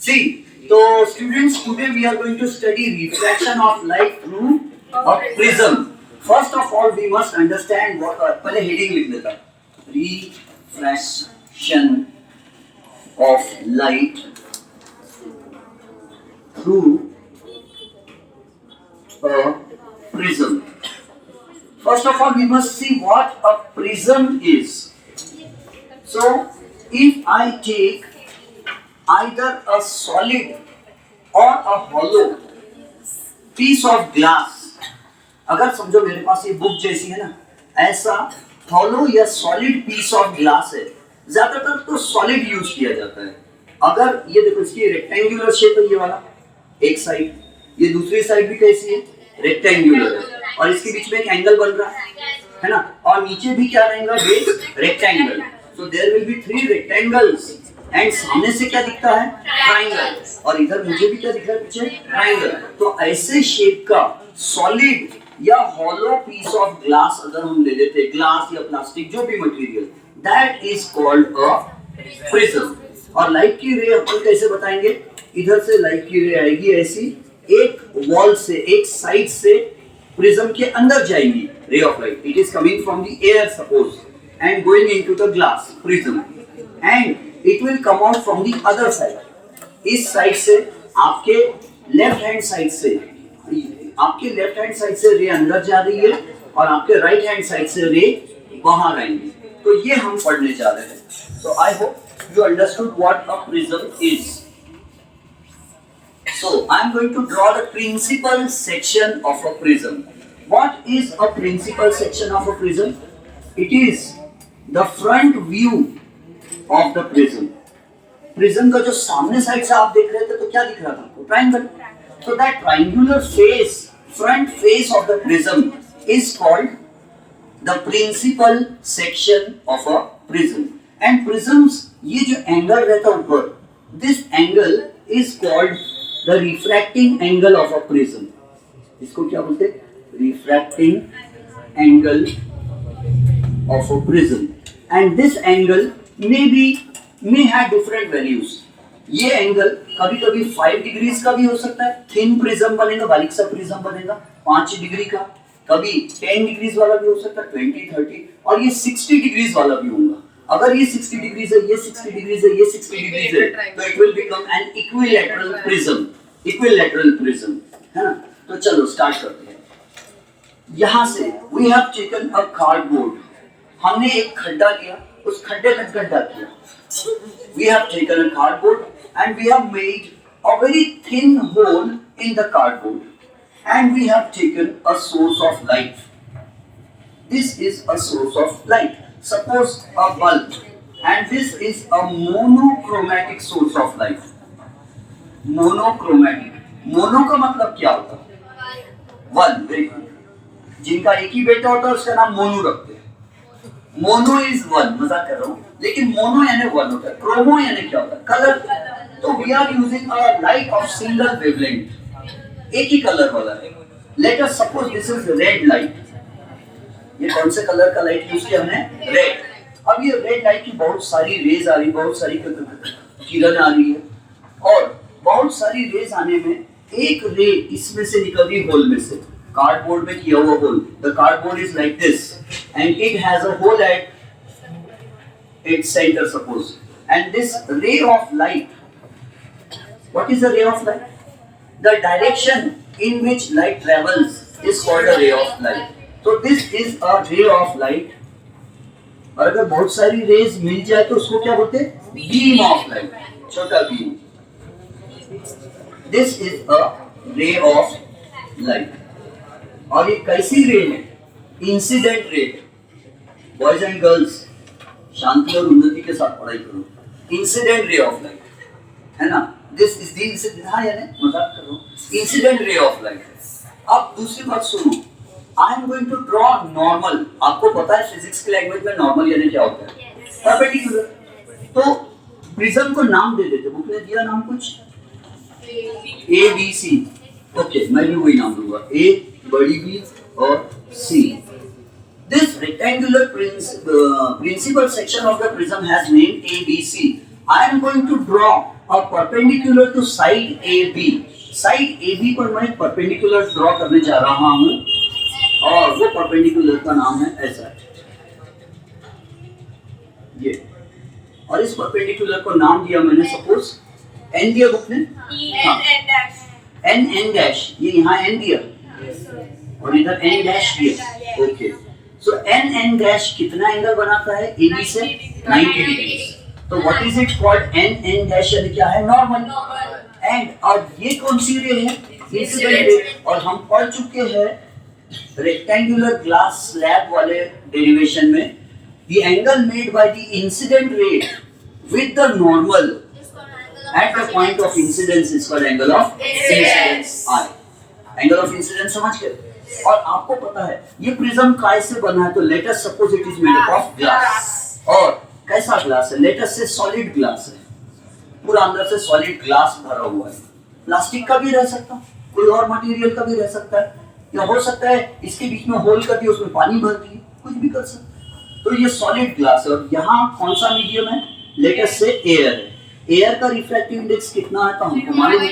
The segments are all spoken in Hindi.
See, so students, today we are going to study refraction of light through a prism. First of all, we must understand what पहले heading लिख लेता refraction of light through a prism. First of all, we must see what a prism is. So, if I take either a solid or a hollow piece of glass, अगर समझो मेरे पास ये बुक जैसी है ना, ऐसा hollow या solid piece of glass है, ज्यादातर तो solid यूज किया जाता है. अगर ये देखो इसकी रेक्टेंगुलर शेप है, ये वाला एक साइड, ये दूसरी साइड भी कैसी है, रेक्टेंगुलर है, और इसके बीच में एक एंगल बन रहा है ना, और नीचे भी क्या रहेगा, base rectangle. So there will be 3 rectangles and सामने से क्या दिखता है, ट्राइंगल, और इधर मुझे भी क्या दिख रहा है, पीछे ट्राइंगल. तो ऐसे शेप का सॉलिड या हॉलो पीस ऑफ ग्लास अगर हम ले लेते, ग्लास या प्लास्टिक जो भी material, that is called a prism. और लाइट की रे अपन कैसे बताएंगे, इधर से लाइट की रे आएगी ऐसी, एक वॉल से, एक साइड से प्रिज्म के अंदर जाएगी रे of light. It is coming from the air suppose and going into the glass prism, and it will come out from the other side. इस साइड से आपके लेफ्ट हैंड साइड से, आपके लेफ्ट हैंड साइड से रे अंदर जा रही है और आपके राइट हैंड साइड से रे बाहर आएंगी. तो ये हम पढ़ने जा रहे हैं. So I hope you understood what a prism is. So I am going to draw the principal section of a prism. What is a principal section of a prism? It is the front view of the prism. Prism का जो सामने साइड से आप देख रहे थे तो क्या दिख रहा था, triangle. So that triangular face, front face of the prism is called the principal section of a prism. And prisms, ये जो एंगल रहता है ऊपर, this angle is called the refracting angle of a prism. इसको क्या बोलते हैं, refracting angle of a prism. And this angle may have different values. ये एंगल कभी कभी 5 डिग्रीज का भी हो सकता है, थिन प्रिज्म बनेगा, बारीक सा प्रिज्म बनेगा 5 डिग्री का, कभी 10 डिग्रीज वाला भी हो सकता है, 20, 30, और ये 60 डिग्रीज वाला भी होगा. अगर ये 60 डिग्रीज है, ये 60 डिग्रीज है, ये 60 डिग्रीज है, तो it will become an equilateral prism. Equilateral prism है ना. तो चलो स्टार्ट करते हैं. यहाँ से we have taken a cardboard, हमने एक खड्डा लिया, उस खड्डे में गड्ढा किया. We have taken a cardboard and we have made a very thin hole in the cardboard, and we have taken a source of light. This is a source of light. Suppose a bulb, and this is a monochromatic source of light. Monochromatic. Mono का मतलब क्या होता है, वन. Very good. जिनका एक ही बेटा होता है उसका नाम मोनू रखते हैं. मोनो इज वन, मजाक कर रहा हूँ, लेकिन मोनो यानी वन होता है. क्रोमो यानी क्या होता है, कलर. तो we are using a light of single wavelength, एक ही कलर वाला है. Let us suppose this is red light. ये कौन से कलर का लाइट यूज किया हमने, रेड. अब ये रेड लाइट की बहुत सारी रेज आ रही, बहुत सारी किरण आ रही है, और बहुत सारी रेज आने में एक रे इसमें से निकल रही होल में से, कार्डबोर्ड में किया हुआ hole. The cardboard is like this and it has a hole at its center suppose, and this ray of light, what is the ray of light? The direction in which light travels is called a ray of light. So this is a ray of light. और अगर बहुत सारी रेज मिल जाए तो उसको क्या बोलते हैं, बीम ऑफ लाइट, छोटा beam. This is a ray of light. और ये कैसी रे है, incident ray. Boys and girls शांति और उन्नति के साथ पढ़ाई करो. इंसिडेंट रे ऑफ लाइट है ना, दिस इज द इंसिडेंट. हाँ यानी मजाक कर रहा हूँ, इंसिडेंट रे ऑफ लाइट. अब दूसरी बात सुनो, I am going to draw normal. आपको पता है फिजिक्स की लैंग्वेज में नॉर्मल यानी क्या होता है, परपेंडिकुलर. तो प्रिज्म को नाम दे देते, बुक ने दिया नाम कुछ, ए बी सी. ओके, मैं भी वही नाम दूंगा, ए बड़ी बी और सी. This rectangular principal section of the prism has name ABC. I am going to draw और perpendicular to side A B. Side A B पर मैं परपेंडिकुलर ड्रॉ करने जा रहा हूँ और वो परपेंडिकुलर का नाम है ऐसा ये, और इस परपेंडिकुलर को नाम दिया मैंने सपोज एन दिया बुक ने, एन एन डैश, ये यहाँ एन दिया और इधर एन डैश दिया। Okay, so N N dash कितना एंगल बनाता है ए बी से 90 डिग्री। तो what is it called, N N dash यानी क्या है, नॉर्मल। एंड और ये कौन सी रे है, इंसिडेंट रे। और हम पढ़ चुके हैं रेक्टेंगुलर ग्लास स्लैब वाले डेरिवेशन में, the angle made by the incident ray with the normal at the point of incidence is called angle of incidence I। angle of incidence समझ गए। और आपको पता है ये प्रिज्म काय से बना है, तो late us suppose it is made up of glass. और कैसा ग्लास है, लेट अस से सॉलिड ग्लास है, पूरा अंदर से सॉलिड ग्लास भरा हुआ है। प्लास्टिक का भी रह सकता है, कोई और मटेरियल का भी रह सकता है, या हो सकता है इसके बीच में होल कर दिया, उसमें पानी भर दिया, कुछ भी कर सकते। तो ये सॉलिड ग्लास है और यहाँ कौन सा मीडियम है, लेट अस से एयर है। एयर का रिफ्रैक्टिव इंडेक्स कितना है, तो हमको मालूम है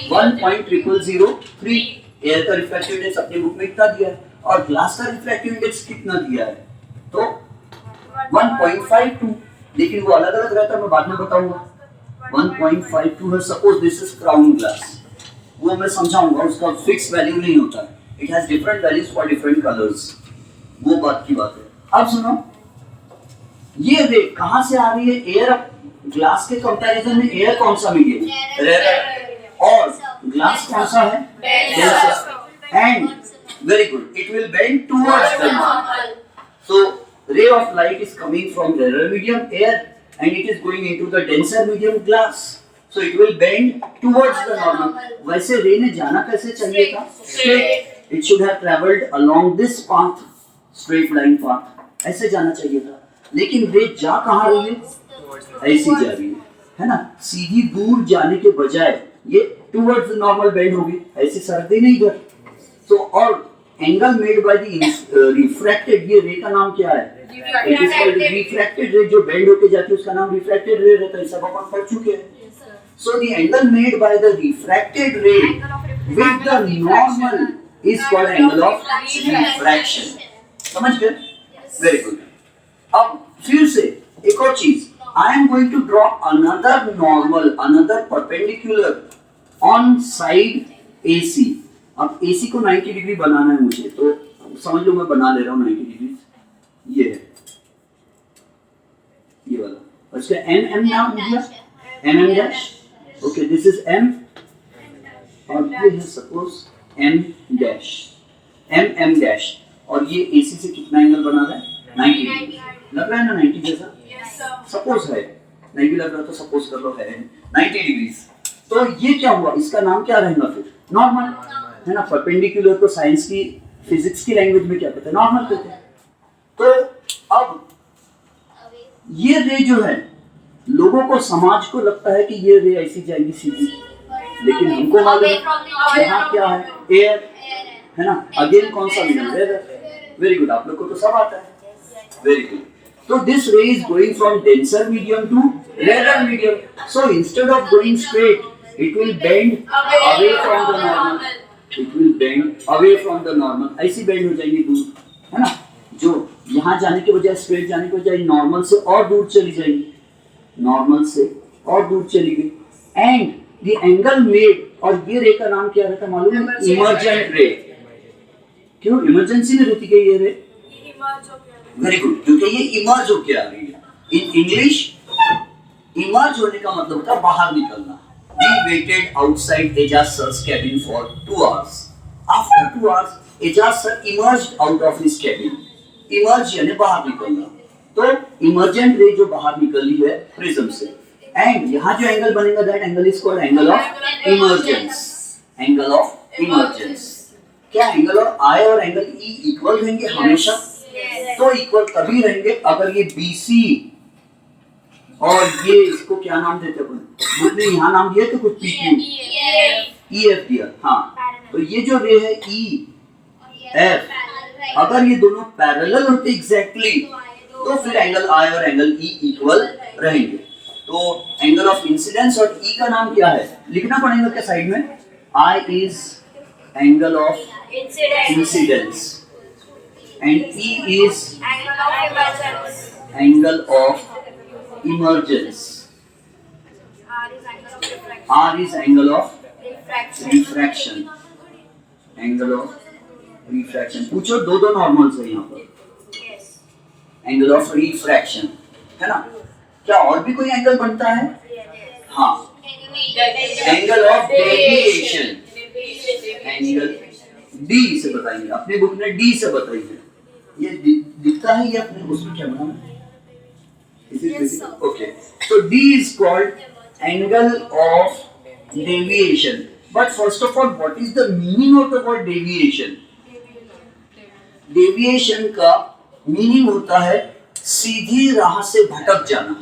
1.0003। एयर का रिफ्रैक्टिव इंडेक्स अपने बुक में इतना दिया है, और ग्लास का रिफ्रैक्टिव इंडेक्स कितना दिया है, तो 1.52। लेकिन वो अलग अलग रहता है, मैं बाद में बताऊंगा। 1.52 है, suppose this is crown glass, वो मैं समझाऊंगा, उसका फिक्स वैल्यू नहीं होता है, it has different values for different colours, वो बात की बात है। अब सुनो, ये रे कहां से आ रही है, एयर। ग्लास के कंपैरिजन में एयर कौन सा मीडियम है, रेयर, और ग्लास कौन सा है, denser. And very good, it will bend towards the normal. So ray of light is coming from rare medium air and it is going into the denser medium glass, so it will bend towards the normal. वैसे रे ने जाना कैसे चाहिए था, straight. It should have travelled along this path, straight line path, ऐसे जाना चाहिए था। लेकिन रे जा कहां रही है, ऐसी जा रही है ना, सीधी दूर जाने के बजाय ये टुवर्ड्स द नॉर्मल बेंड होगी, ऐसी सरकती नहीं इधर। तो और angle made by the refracted, ये रे का नाम क्या है, इट इज कॉल्ड रिफ्रैक्टेड रे। जो बेंड होके जाती है उसका नाम रिफ्रैक्टेड रे रहता है, सब अपन पढ़ चुके हैं। So the angle made by the refracted रे with the normal is called angle of refraction. समझ गए, वेरी गुड। अब फिर से एक और चीज, I am going to draw another normal, another perpendicular on side AC। अब AC को 90 डिग्री बनाना है मुझे, तो समझ लो मैं बना ले रहा हूँ 90 डिग्री। ये है ये वाला, और इसका MM नाम दिया, MM dash. Okay, this is M और ये है suppose M dash, MM dash. और ये AC से कितना एंगल बना रहा है, 90 लग रहा है ना, 90 जैसा सपोज है, 90 लग रहा तो सपोज कर लो है 90 डिग्री। तो ये क्या हुआ, इसका नाम क्या रहेगा फिर, नॉर्मल है ना। परपेंडिकुलर को साइंस की, फिजिक्स की लैंग्वेज में क्या कहते हैं, नॉर्मल कहते हैं। तो अब ये रे जो है, लोगों को, समाज को लगता है कि ये रे ऐसी जाएगी सीधी, लेकिन हमको मालूम है यहाँ क्या है, एयर है ना। अगेन कौन सा मीडियम, रेयर। वेरी गुड, आप लोग को तो सब आता है, very good. So this ray is going from denser medium to rarer medium. So instead of going straight, it will bend away from the normal. It will bend away from the normal. ऐसी bend हो जाएगी दूर, है ना। जो यहाँ जाने के बजाय, स्ट्रेट जाने के बजाय नॉर्मल से और दूर चली जाएगी, नॉर्मल से और दूर चली गई। And the angle made, और ये रे का नाम क्या रहता है मालूम है, इमर्जेंट रे। क्यों इमरजेंसी में रहती है ये रे, वेरी गुड, क्योंकि ये इमर्ज होके आ रही है। इन इंग्लिश इमर्ज होने का मतलब था बाहर निकलना। We waited outside Ejaz sir's cabin for 2 hours. After 2 hours, Ejaz sir emerged out of his cabin. Emerge यानी बाहर निकलना। तो इमर्जेंट रे जो बाहर निकली है प्रिज्म से, एंड यहाँ जो एंगल बनेगा, that angle is called angle of emergence. Angle of emergence क्या, एंगल ऑफ I और एंगल E इक्वल रहेंगे हमेशा। तो इक्वल तभी रहेंगे अगर ये BC और ये, इसको क्या नाम देते हैं, बुक ने यहाँ नाम दिया तो कुछ PQ EF दिया। हाँ, तो ये जो रे है EF, अगर ये दोनों पैरेलल होते एग्जैक्टली, तो फिर एंगल I और एंगल E इक्वल रहेंगे। तो एंगल ऑफ इंसिडेंस और ई का नाम क्या है, लिखना पड़ेगा क्या साइड में, I is angle of incidence and E is angle of emergence, R is angle of refraction, angle of refraction. पूछो दो नॉर्मल्स है यहाँ पर, एंगल ऑफ रिफ्रैक्शन है ना। क्या और भी कोई एंगल बनता है, हाँ, angle of deviation, angle D से बताएंगे, अपने बुक में डी से बताइए, ये दिखता है ये अपने उसमें क्या बना है, okay, so D is called angle of deviation. But first of all, what is the meaning of the word deviation? Deviation का मीनिंग होता है सीधी राह से भटक जाना।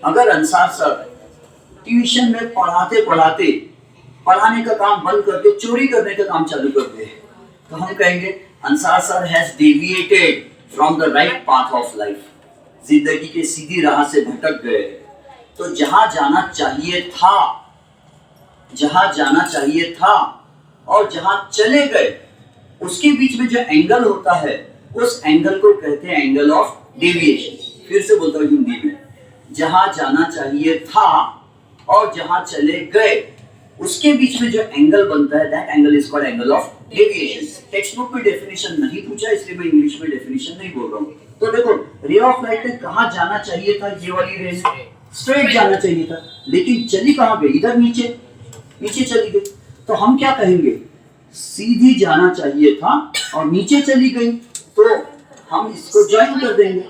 अगर अंसार सर ट्यूशन में पढ़ाते पढ़ाते पढ़ाने का काम बंद करके चोरी करने का काम चालू कर दे, तो हम कहेंगे Ansar sir has deviated from the right path of life, जिंदगी के सीधी राह से भटक गए। तो जहां जाना चाहिए था और जहां चले गए उसके बीच में जो एंगल होता है उस एंगल को कहते हैं एंगल ऑफ डेविएशन। फिर से बोलता हूं हिंदी में, जहां जाना चाहिए था और जहां चले गए उसके बीच में जो एंगल बनता है that angle is called angle of deviation. Text book में डेफिनेशन नहीं पूछा इसलिए मैं इंग्लिश में डेफिनेशन नहीं बोल रहा हूं। तो देखो रे ऑफ लाइट में कहां जाना चाहिए था, ये वाली रे स्ट्रेट जाना चाहिए था, लेकिन चली कहां गई, इधर नीचे चली गई। तो हम क्या कहेंगे, सीधी जाना चाहिए था और नीचे चली गई, तो हम इसको ज्वाइन कर देंगे,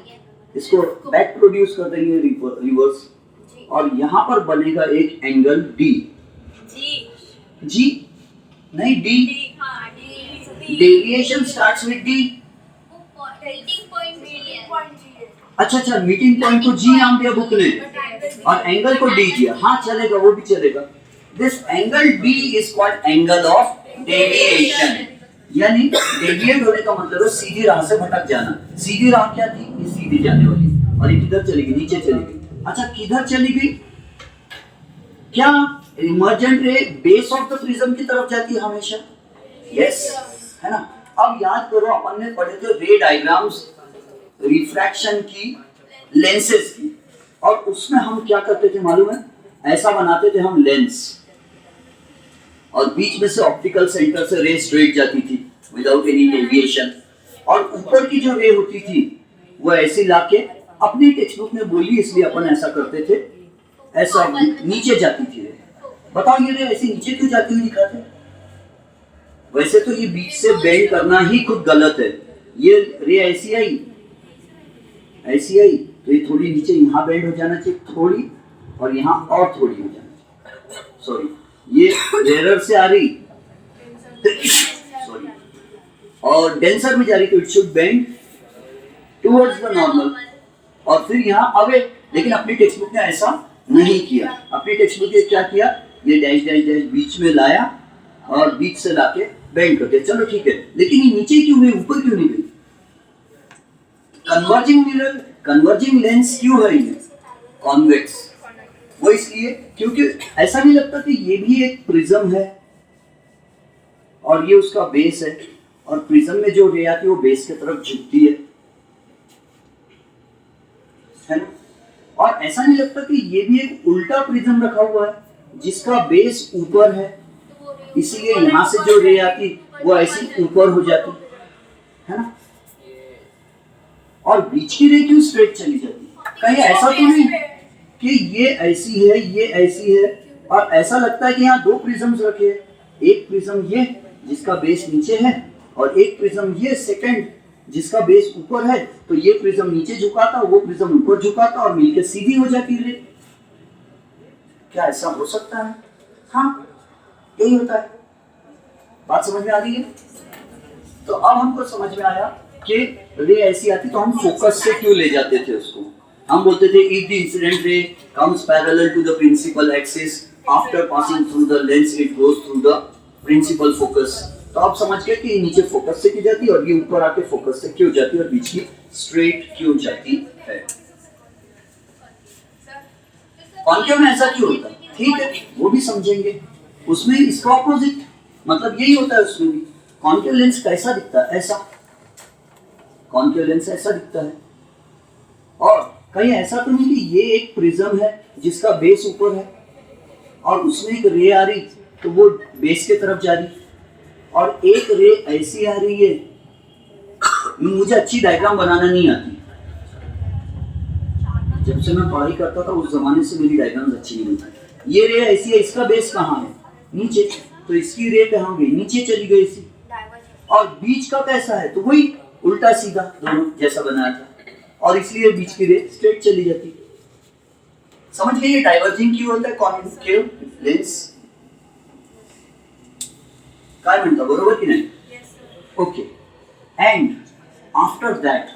इसको बैक प्रोड्यूस कर देंगे रिवर्स, और यहां पर बनेगा एक एंगल डी, जी नहीं D, deviation starts with D, अच्छा मीटिंग पॉइंट को जी नाम दिया बुक ने और एंगल को डी दिया, हाँ चलेगा, वो भी चलेगा। This angle D is called angle of deviation, यानी डेविएट होने का मतलब है सीधी राह से भटक जाना। सीधी राह क्या थी, ये सीधी जाने वाली, और ये किधर चली गई, नीचे चली गई। अच्छा किधर चली गई, क्या इमर्जेंट रे बेस ऑफ द प्रिज्म की तरफ जाती है हमेशा, यस है ना। अब याद करो अपन ने पढ़े थे रे डायग्राम्स रिफ्रैक्शन की, लेंसेज की, और उसमें हम क्या करते थे मालूम है, ऐसा बनाते थे हम लेंस, और बीच में से ऑप्टिकल सेंटर से रे स्ट्रेट जाती थी विदाउट एनी डेविएशन, और ऊपर की जो रे होती थी वो ऐसे लाके अपनी टेक्स्ट बुक में बोली इसलिए अपन ऐसा करते थे, ऐसा नीचे जाती थी रे। बताओ ये रे ऐसे नीचे क्यों जाती हुई दिखाते, वैसे तो ये बीच से बेंड करना ही खुद गलत है, ये रे ऐसी आई तो ये थोड़ी नीचे यहाँ बेंड हो जाना चाहिए थोड़ी, और यहाँ और थोड़ी हो जाना चाहिए, सॉरी ये रेयर से आ रही सॉरी और डेंसर में जा रही, तो it should bend towards the normal, और फिर यहाँ अवे। लेकिन अपनी टेक्स्ट बुक ने ऐसा नहीं किया, अपनी टेक्स्ट बुक ने क्या किया, ये डैश डैश डैश बीच में लाया और बीच से लाके बेंड कर दिया, चलो ठीक है, लेकिन ये नीचे क्यों गई, ऊपर क्यों नहीं गई। कन्वर्जिंग लेंस क्यों है ये कॉन्वेक्स, वो इसलिए क्योंकि ऐसा नहीं लगता कि ये भी एक प्रिज्म है और ये उसका बेस है, और प्रिज्म में जो रे आती है वो बेस की तरफ झुकती है ना। और ऐसा नहीं लगता कि ये भी एक उल्टा प्रिज्म रखा हुआ है जिसका बेस ऊपर है, इसीलिए यहां से जो रे आती वो ऐसी ऊपर हो जाती है ना, और बीच की रे क्यों स्ट्रेट चली जाती, कहीं ऐसा तो नहीं कि ये ऐसी है ये ऐसी है, और ऐसा लगता है कि यहाँ दो प्रिज्म्स रखे हैं, एक प्रिज्म ये जिसका बेस नीचे है और एक प्रिज्म ये सेकंड जिसका बेस ऊपर है, तो ये प्रिज्म नीचे झुकाता वो प्रिज्म ऊपर झुकाता और मिलके सीधी हो जाती है। क्या ऐसा हो सकता है, हाँ यही होता है, बात समझ में आ रही है। तो अब हमको समझ में आया कि रे ऐसी आती तो हम फोकस से क्यों ले जाते थे उसको, हम बोलते थे if the incident ray comes parallel to the principal axis after passing through the lens it goes through the principal focus। तो आप समझ गए कि नीचे फोकस से क्यों जाती है और ये ऊपर आके फोकस से क्यों जाती है और बीच की स्ट्रेट क्यों जाती है। कॉन्केव में ऐसा क्यों होता है? ठीक है, वो भी समझेंगे। उसमें इसका ऑपोजिट मतलब यही होता है। उसमें भी कॉन्केव लेंस कैसा दिखता है? ऐसा कॉन्केव लेंस ऐसा दिखता है। और कहीं ऐसा तो नहीं कि ये एक प्रिज्म है जिसका बेस ऊपर है और उसमें एक रे आ रही तो वो बेस के तरफ जा रही, और एक रे ऐसी आ रही है। मुझे अच्छी डायग्राम बनाना नहीं आती। जब से मैं पढ़ाई करता था उस जमाने से मेरी डायग्राम्स अच्छी नहीं बनती। ये रे ऐसी है, इसका बेस कहाँ है? नीचे, तो इसकी रे कहाँ गई? नीचे चली गई इसी। और बीच का कैसा है? तो वही उल्टा सीधा दोनों जैसा बनाया था, और इसलिए बीच की रे स्ट्रेट चली जाती। समझ गए ये डाइवर्जिंग क्यों होता है कॉन्केव लेंस? काय म्हणता, बरोबर की नाही? ओके, एंड आफ्टर दैट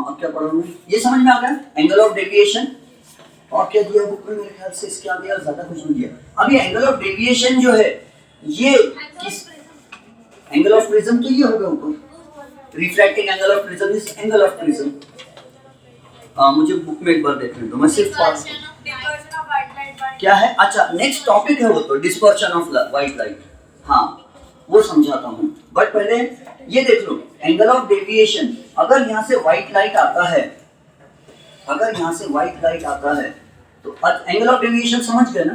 अब क्या पढ़ा मैं? ये समझ में आ गया एंगल ऑफ डेविएशन। और क्या दिया बुक में? मेरे ख्याल से इसके आगे यार ज्यादा कुछ नहीं दिया। अब ये एंगल ऑफ डेविएशन जो है ये किस एंगल ऑफ प्रिज्म? तो ये होगा ऊपर, refracting angle of prism is angle of prism. मुझे बुक में एक बार देखने दो, मैं सिर्फ क्या है। अच्छा, नेक्स्ट टॉपिक है वो तो डिस्पर्शन ऑफ व्हाइट लाइट। हाँ, वो समझाता हूँ, बट पहले ये देख लो एंगल ऑफ डेविएशन। अगर यहाँ से व्हाइट लाइट आता है, अगर यहाँ से व्हाइट लाइट आता है तो एंगल ऑफ डेविएशन समझ गए ना?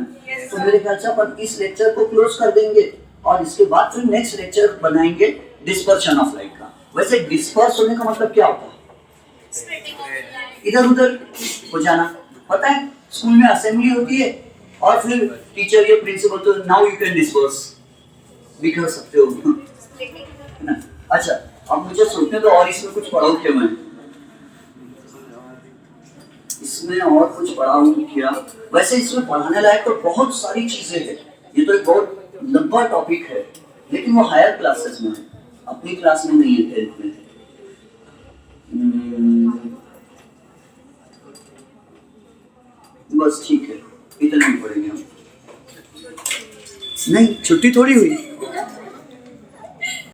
तो मेरे ख्याल से अपन इस लेक्चर को क्लोज कर देंगे और इसके बाद फिर नेक्स्ट लेक्चर बनाएंगे डिस्पर्शन ऑफ लाइट का। वैसे डिस्पर्स होने का मतलब क्या होता है? इधर उधर हो जाना। पता है स्कूल में असेंबली होती है और फिर टीचर या प्रिंसिपल तो नाउ यू कैन डिस्पर्स भी कर सकते हो ना। अच्छा, अब मुझे सोचने दो, और इसमें कुछ पढ़ाऊं क्या मैं? इसमें और कुछ पढ़ाऊं क्या? वैसे इसमें पढ़ाने लायक तो बहुत सारी चीजें हैं। ये तो एक बहुत लंबा टॉपिक है, लेकिन वो हायर क्लासेस में है, अपनी क्लास में नहीं है, 10th में। बस ठीक है, इतना ही पढ़ेंगे हम। नहीं, छुट्टी थोड़ी हुई।